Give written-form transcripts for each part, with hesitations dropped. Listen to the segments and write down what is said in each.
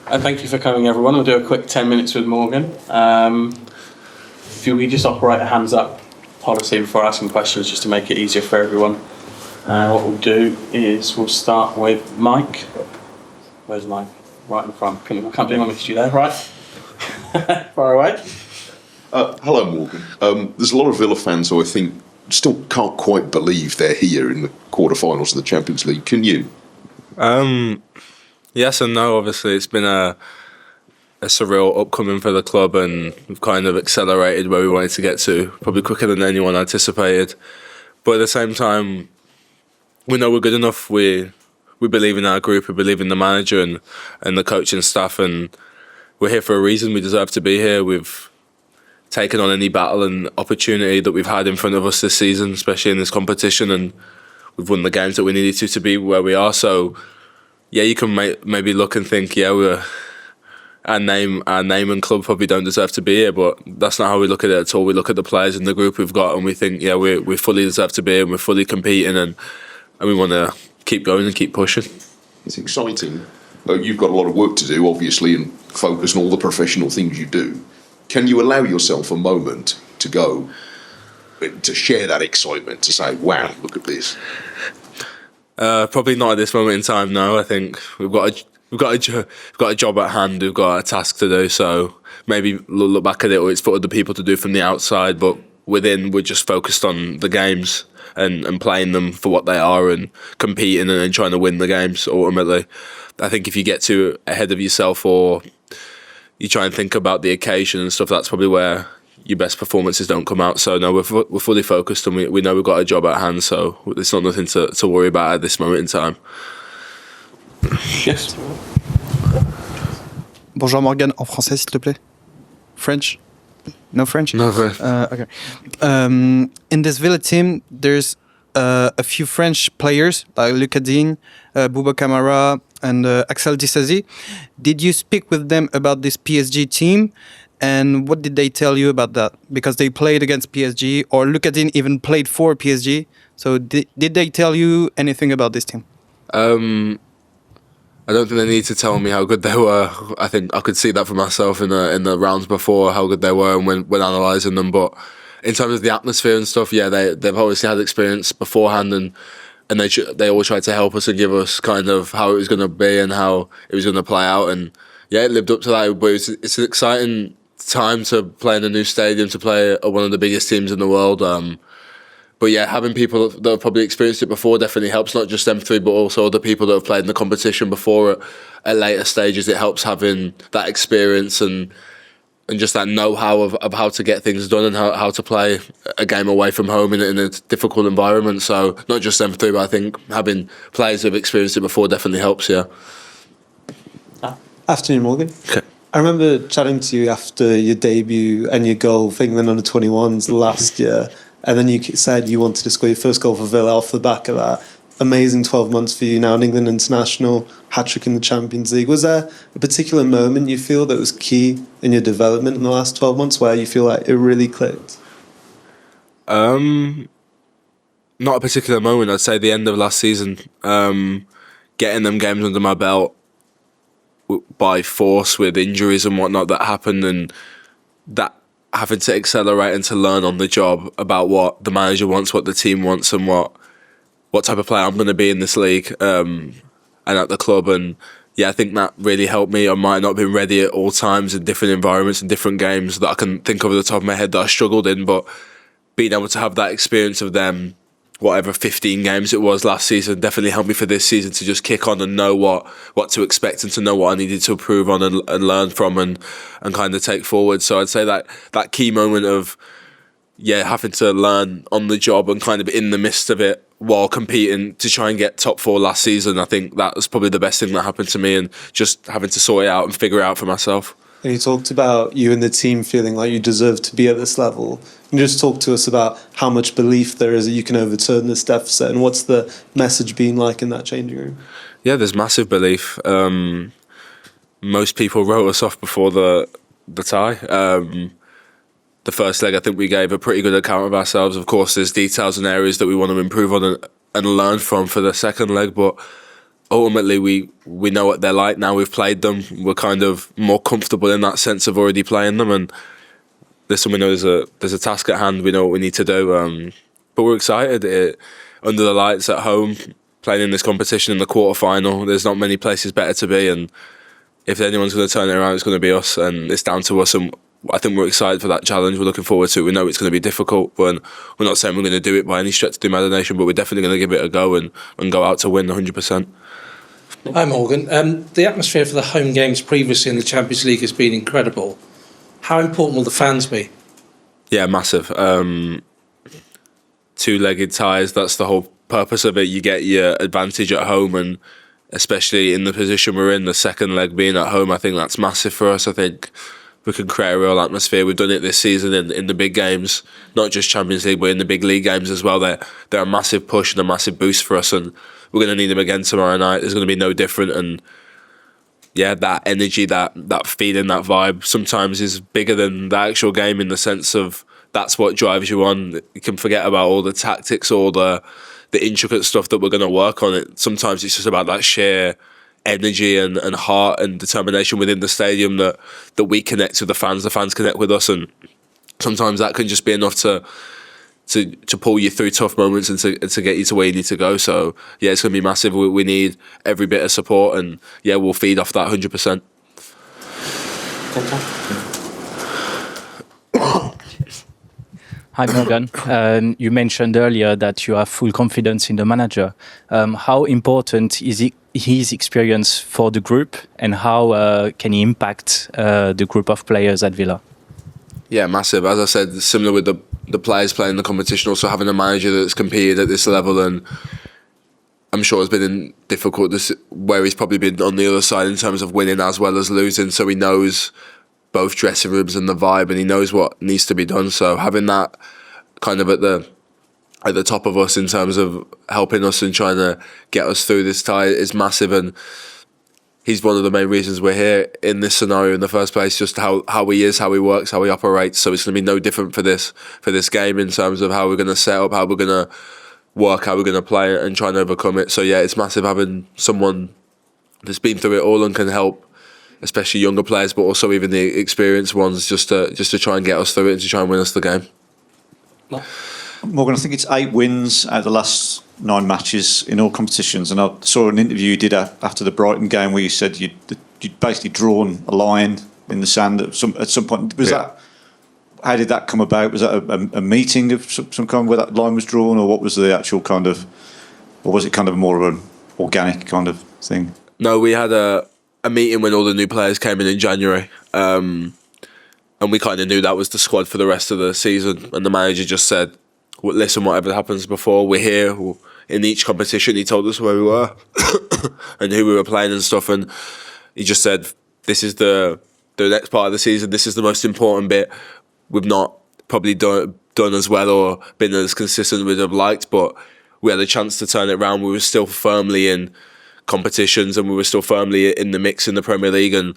And thank you for coming, everyone. We'll do a quick 10 minutes with Morgan. If we just operate a hands up policy before asking questions, just to make it easier for everyone. What we'll do is we'll start with Mike. Where's Mike? Right in front. Can't do anyone miss you there, right? Far away. Hello, Morgan. There's a lot of Villa fans who I think still can't quite believe they're here in the quarterfinals of the Champions League. Can you? Yes and no. Obviously, it's been a surreal upcoming for the club, and we've kind of accelerated where we wanted to get to, probably quicker than anyone anticipated. But at the same time, we know we're good enough. We believe in our group, we believe in the manager and the coaching staff, and we're here for a reason. We deserve to be here. We've taken on any battle and opportunity that we've had in front of us this season, especially in this competition, and we've won the games that we needed to be where we are. So, yeah, you can maybe look and think, yeah, our name and club probably don't deserve to be here, but that's not how we look at it at all. We look at the players and the group we've got, and we think, yeah, we fully deserve to be here, and we're fully competing, and we want to keep going and keep pushing. It's exciting. You've got a lot of work to do, obviously, and focus on all the professional things you do. Can you allow yourself a moment to go, to share that excitement, to say, wow, look at this? Probably not at this moment in time, no. I think we've got a job at hand, we've got a task to do, so maybe look back at it, or it's for other people to do from the outside, but within, we're just focused on the games and playing them for what they are and competing and trying to win the games ultimately. I think if you get too ahead of yourself, or you try and think about the occasion and stuff, that's probably where your best performances don't come out. So no, we're fully focused, and we know we've got a job at hand, so it's not nothing to worry about at this moment in time. Yes. Bonjour Morgan, en français s'il te plaît. French? No French? No French. Okay. In this Villa team, there's a few French players like Lucas Digne, Bouba Kamara, and Axel Disasi. Did you speak with them about this PSG team? And what did they tell you about that? Because they played against PSG, or Lucas Digne even played for PSG. So did they tell you anything about this team? I don't think they need to tell me how good they were. I think I could see that for myself in the rounds before, how good they were, and when analysing them. But in terms of the atmosphere and stuff, yeah, they've obviously had experience beforehand, and they all tried to help us and give us kind of how it was going to be and how it was going to play out. And yeah, it lived up to that. But it's an exciting time to play in a new stadium, to play at one of the biggest teams in the world. But yeah, having people that have probably experienced it before definitely helps, not just them three, but also other people that have played in the competition before at later stages. It helps having that experience and just that know-how of how to get things done and how to play a game away from home in a difficult environment. So not just them three, but I think having players who have experienced it before definitely helps, yeah. Afternoon, Morgan. Okay. I remember chatting to you after your debut and your goal for England under-21s last year, and then you said you wanted to score your first goal for Villa off the back of that. Amazing 12 months for you now, an England international, hat-trick in the Champions League. Was there a particular moment you feel that was key in your development in the last 12 months where you feel like it really clicked? Not a particular moment. I'd say the end of last season, getting them games under my belt by force with injuries and whatnot that happened, and that having to accelerate and to learn on the job about what the manager wants, what the team wants, and what type of player I'm going to be in this league and at the club. And yeah, I think that really helped me. I might not have been ready at all times in different environments and different games that I can think of at the top of my head that I struggled in, but being able to have that experience of them, whatever 15 games it was last season, definitely helped me for this season to just kick on and know what to expect and to know what I needed to improve on and learn from and kind of take forward. So I'd say that key moment of having to learn on the job and kind of in the midst of it while competing to try and get top four last season, I think that was probably the best thing that happened to me, and just having to sort it out and figure it out for myself. And you talked about you and the team feeling like you deserve to be at this level. Can you just talk to us about how much belief there is that you can overturn this deficit, and what's the message been like in that changing room? Yeah, there's massive belief. Most people wrote us off before the tie. The first leg, I think we gave a pretty good account of ourselves. Of course, there's details and areas that we want to improve on and learn from for the second leg, but ultimately we know what they're like now. We've played them. We're kind of more comfortable in that sense of already playing them. And listen, we know there's a task at hand. We know what we need to do. But we're excited. Under the lights at home, playing in this competition in the quarter-final, there's not many places better to be. And if anyone's going to turn it around, it's going to be us. And it's down to us. And I think we're excited for that challenge. We're looking forward to it. We know it's going to be difficult, but we're not saying we're going to do it by any stretch of the imagination, but we're definitely going to give it a go and go out to win 100%. Hi Morgan. The atmosphere for the home games previously in the Champions League has been incredible. How important will the fans be? Yeah, massive. Two-legged ties, that's the whole purpose of it. You get your advantage at home, and especially in the position we're in, the second leg being at home, I think that's massive for us. I think we can create a real atmosphere. We've done it this season in the big games, not just Champions League, but in the big league games as well. They're a massive push and a massive boost for us, and we're going to need them again tomorrow night. It's going to be no different. And yeah, that energy, that feeling, that vibe sometimes is bigger than the actual game, in the sense of that's what drives you on. You can forget about all the tactics, all the intricate stuff that we're going to work on. It sometimes it's just about that sheer energy and heart and determination within the stadium that we connect to the fans connect with us, and sometimes that can just be enough to pull you through tough moments and to get you to where you need to go. So yeah, it's going to be massive. We need every bit of support, and yeah, we'll feed off that 100%. Hi Morgan. You mentioned earlier that you have full confidence in the manager. How important is his experience for the group, and how can he impact the group of players at Villa? Yeah, massive. As I said, similar with the players playing the competition, also having a manager that's competed at this level, and I'm sure it's been difficult where he's probably been on the other side in terms of winning as well as losing, so he knows both dressing rooms and the vibe, and he knows what needs to be done. So having that kind of at the top of us in terms of helping us and trying to get us through this tie is massive, and he's one of the main reasons we're here in this scenario in the first place. Just how he is, how he works, how he operates. So it's going to be no different for this game in terms of how we're going to set up, how we're going to work, how we're going to play it, and try and overcome it. So yeah, it's massive having someone that's been through it all and can help, especially younger players, but also even the experienced ones, just to try and get us through it and to try and win us the game. No. Morgan, I think it's 8 wins out of the last 9 matches in all competitions, and I saw an interview you did after the Brighton game where you said you'd basically drawn a line in the sand at some point. Was that? How did that come about? Was that a meeting of some kind where that line was drawn, or what was the actual kind of, or was it kind of more of an organic kind of thing? No, we had a meeting when all the new players came in January, and we kind of knew that was the squad for the rest of the season, and the manager just said, well, listen, whatever happens before, we're here. In each competition, he told us where we were and who we were playing and stuff, and he just said, this is the next part of the season, this is the most important bit. We've not probably done as well or been as consistent as we'd have liked, but we had a chance to turn it around. We were still firmly in competitions, and we were still firmly in the mix in the Premier League, and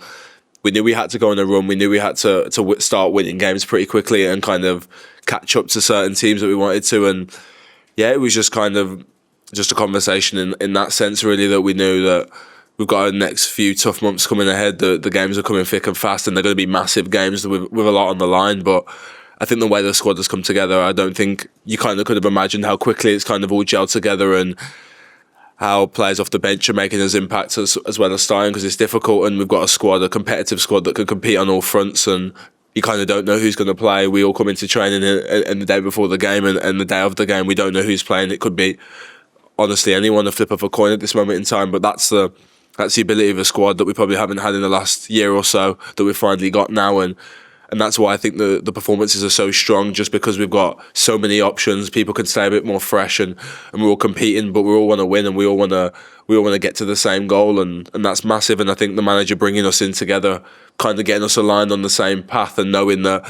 we knew we had to go on a run. We knew we had to start winning games pretty quickly and kind of catch up to certain teams that we wanted to. And yeah, it was just kind of just a conversation in that sense, really, that we knew that we've got our next few tough months coming ahead. The games are coming thick and fast, and they're going to be massive games with a lot on the line. But I think the way the squad has come together, I don't think you kind of could have imagined how quickly it's kind of all gelled together, and how players off the bench are making his impact as well as starting, because it's difficult, and we've got a competitive squad that can compete on all fronts, and you kind of don't know who's going to play. We all come into training and the day before the game and the day of the game, we don't know who's playing. It could be, honestly, anyone, a flip of a coin at this moment in time, but that's the ability of a squad that we probably haven't had in the last year or so that we've finally got now, and that's why I think the performances are so strong, just because we've got so many options. People can stay a bit more fresh, and we're all competing, but we all want to win, and we all want to get to the same goal, and that's massive. And I think the manager bringing us in together, kind of getting us aligned on the same path, and knowing that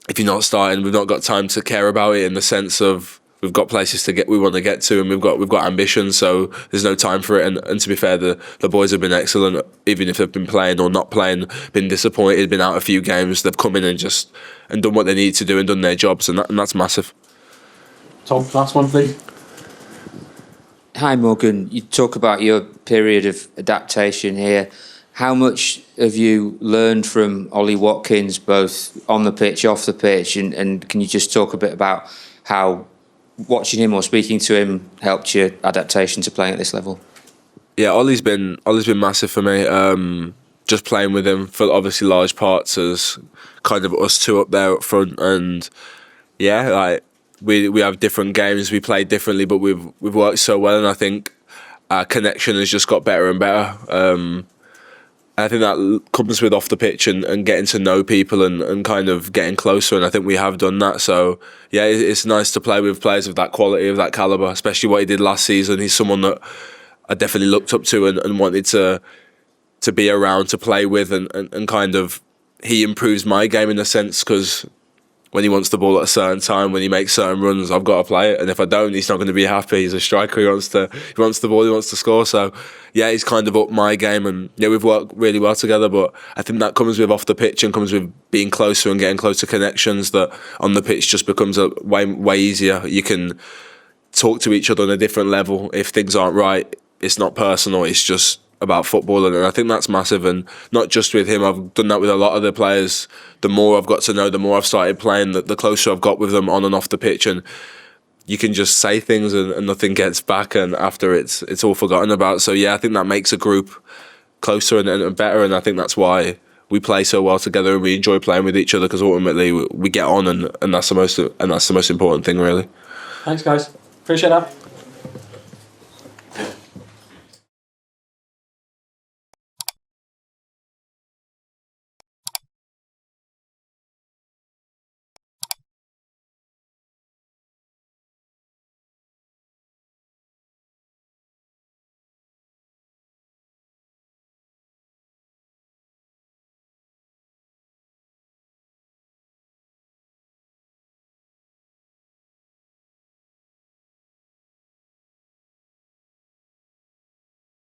if you're not starting, we've not got time to care about it, in the sense of we've got places we want to get to, and we've got ambitions, so there's no time for it. And to be fair, the boys have been excellent, even if they've been playing or not playing, been disappointed, been out a few games, they've come in and done what they need to do and done their jobs, and that's massive. Tom, last one, please. Hi Morgan, you talk about your period of adaptation here. How much have you learned from Ollie Watkins, both on the pitch, off the pitch, and can you just talk a bit about how watching him or speaking to him helped your adaptation to playing at this level? Yeah, Ollie's been massive for me. Just playing with him for obviously large parts as kind of us two up there up front, and yeah, like we have different games, we play differently, but we've worked so well, and I think our connection has just got better and better. I think that comes with off the pitch and getting to know people and kind of getting closer, and I think we have done that. So yeah, it's nice to play with players of that quality, of that calibre, especially what he did last season. He's someone that I definitely looked up to and wanted to be around, to play with, and kind of he improves my game in a sense, because when he wants the ball at a certain time, when he makes certain runs, I've got to play it, and if I don't, he's not going to be happy. He's a striker. He wants the ball. He wants to score. So yeah, he's kind of up my game, and yeah, we've worked really well together. But I think that comes with off the pitch and comes with being closer and getting closer connections. That on the pitch just becomes a way easier. You can talk to each other on a different level. If things aren't right, it's not personal. It's just about football, and I think that's massive. And not just with him, I've done that with a lot of the players. The more I've got to know, the more I've started playing, the closer I've got with them on and off the pitch, and you can just say things and nothing gets back, and after it's all forgotten about. So yeah, I think that makes a group closer and better, and I think that's why we play so well together and we enjoy playing with each other, because ultimately we get on, and that's the most important thing, really. Thanks guys, appreciate that.